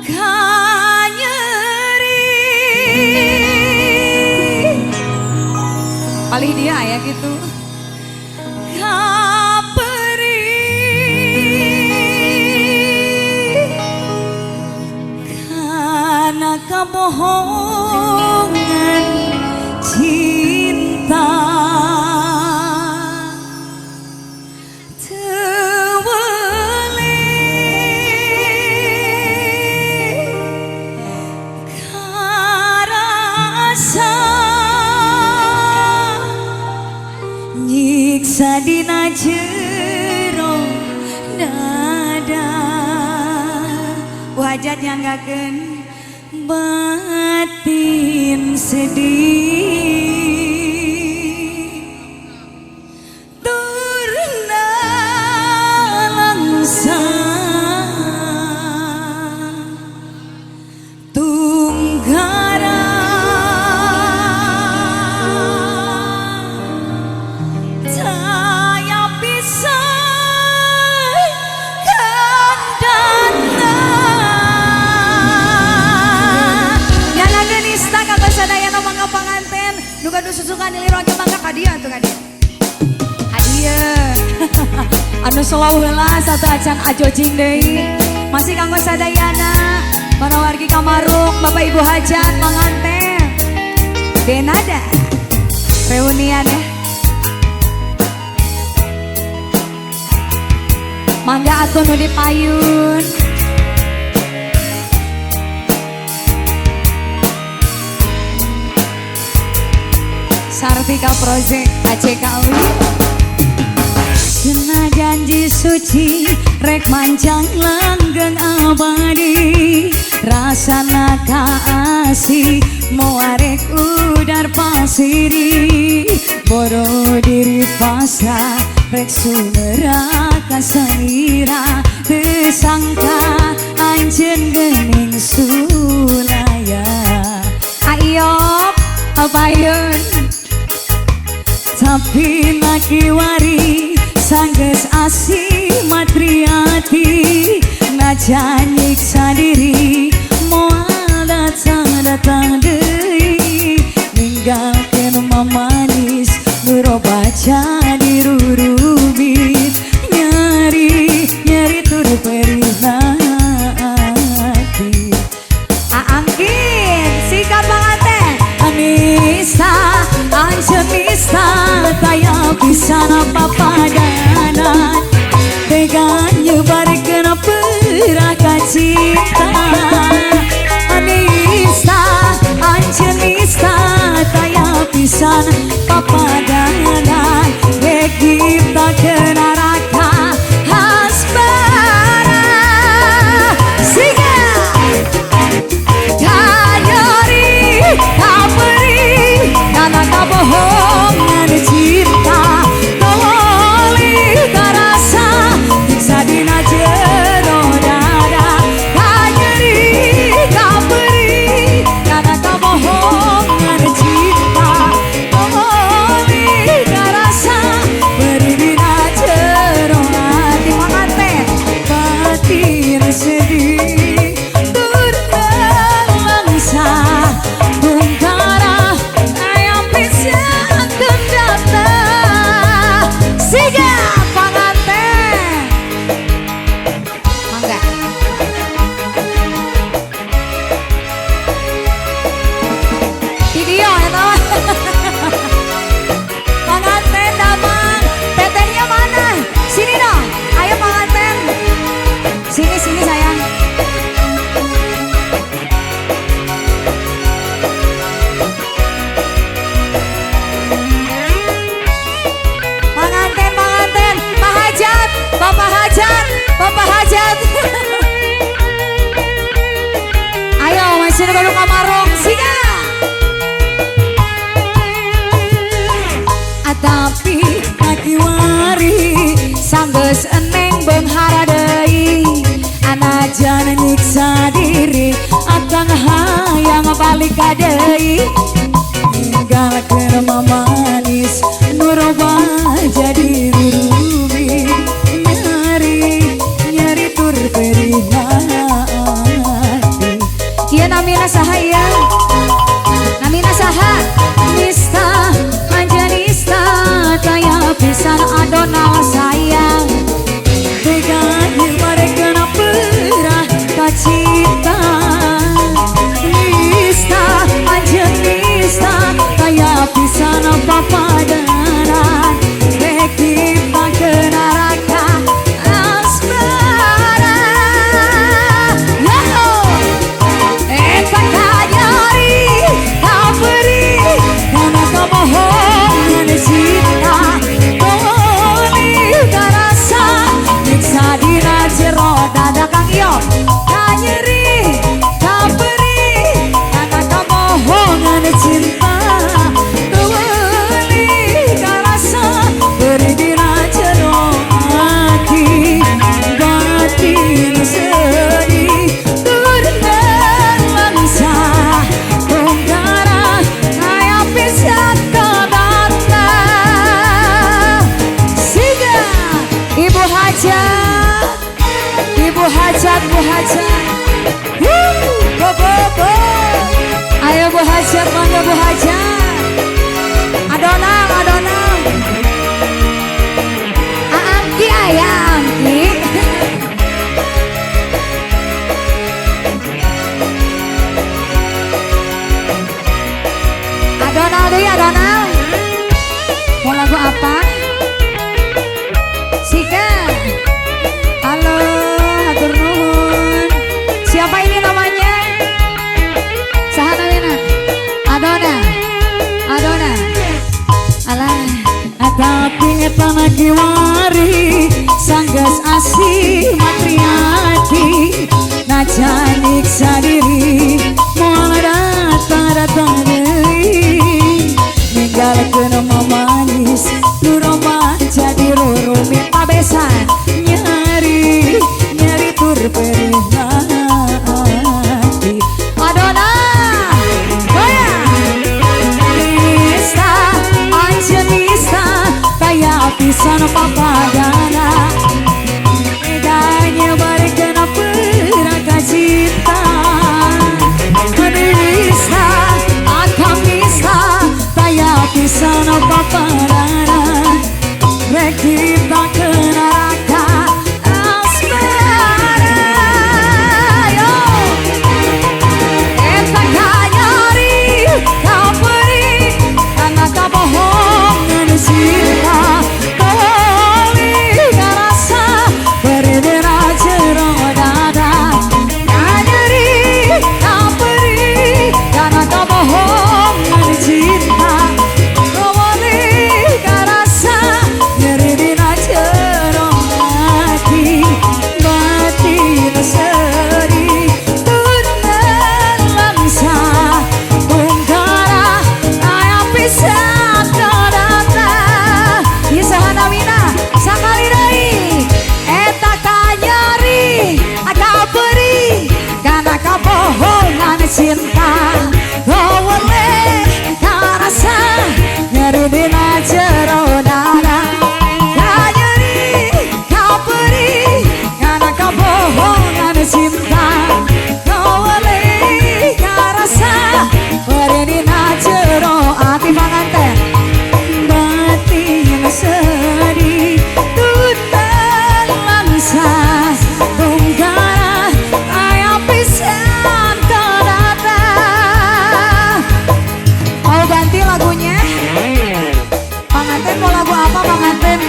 Kanyeri paling dia ya gitu kaperi karena kebohongan cinta sadina jero dada wajah nyanggakeun batin sedih turna langsa tunggara panganten duga susukan niliroge mangga hadiah tuh hadiah anu selalu heula satu acan ajojing deui masih kanggo sadayana para wargi Kamaruk Bapak Ibu hajat panganten benada reunian ya mangga atuh nu dipayun Sartika Project ACKU Sena janji suci rek manjang langgeng abadi rasana kaasih moarek udar pasiri boro diri pasrah rek sumera kasangira tersangka anjen gening sulaya ayo apayun tapi laki wari sangges asih matriati najan nyiksa diri moal datang deui ninggalkeun mamanis nurobaca dirurubit nyari tur perih hati aangkin sikap panganten Anissa Anjemista taya pisana papadanan tega nyebarikeun peraka cinta Anissa Anjemista taya pisana papadanan kita kena raka hasbara singa kanyeri kaperi karena kebohongan cinta toli terasa sadina jero dada kanyeri kaperi karena kebohongan cinta toli terasa berdina jero hati panganten batin sedih terlangsa bungkara ayam pisang kendata siga panganten mangga video ya toh panganten damang tetehnya mana sini dong ayo panganten sini sayang panganten Pak Hajat Bapak Hajat ayo masih kudu Kamaruk siga tapi laki wari sanggeus eneng beunghara deui anajan nyiksa diri akang hayang balik ka deui ninggalkeun mamanis nuroba jadi rurubi nyari tur perih hati ini namanya Sahana Wina Adona Adona Alah tapi tanah kiwari sanggas asih matriati najanik sadiri mau datang deui ninggalkeun mamanis nuroma jadi roro minta besan nyari tur perih hati Adona goya nista anjelista kayak pisan papadana bedanya bareng peraka cinta nista akang nista kayak pisan papadana rek kita kenaraka cinta kau boleh karasa nyeri dina jero dada kau nyeri kau perih karena kau bohongan cinta kau boleh karasa nyeri dina jero hati panganten batin sedih tutan langsa tunggara ayam pisah lagunya pengantin mau lagu apa pengantin?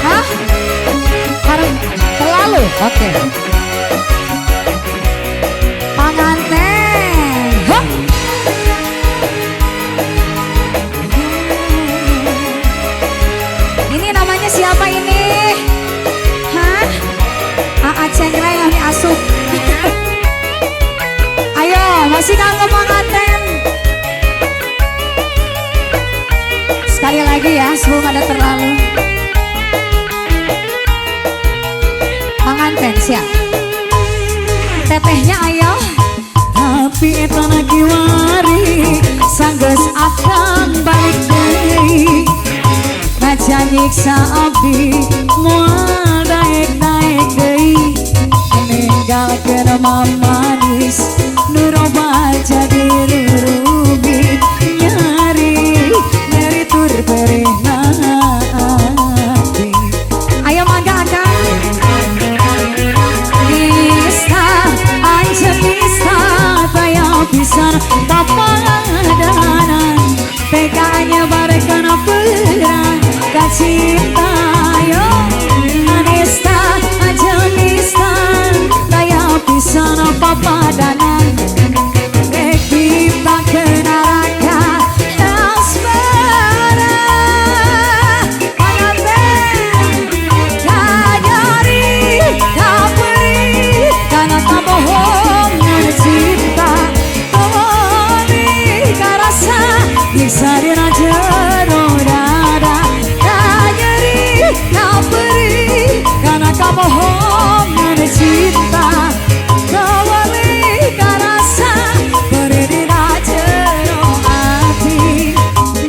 Hah? Harus terlalu? Oke. Pengantin huh? Ini namanya siapa ini? Hah? Aa Cengrai yang diasuh. Ayo masih kangen pengantin? Sekali lagi ya sebelum ada terlalu pengantin siap tetehnya ayo tapi etana kiwari sanggeus akan balik deui ngajan nyiksa abdi moal daek-daek deui ninggalkeun mamanis nuroba jadi rurubin nyari tur perih hati ayo mangga akang nista anjel nista kayak pisan papadanan teganya barekan perang kacinta yo nista anjel nista kayak pisan papadanan kita kenaraka Sarina jero dada tak nyeri tak perih karena kau bohongan cinta kau boleh karasa berdina jero hati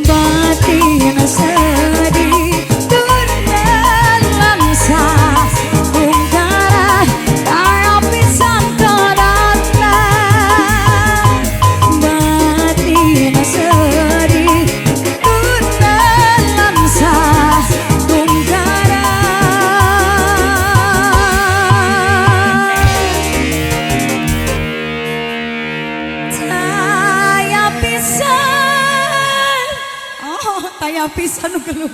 batin sedih turun langsa ungkara kayak pisan terata batin sedih pisan geluh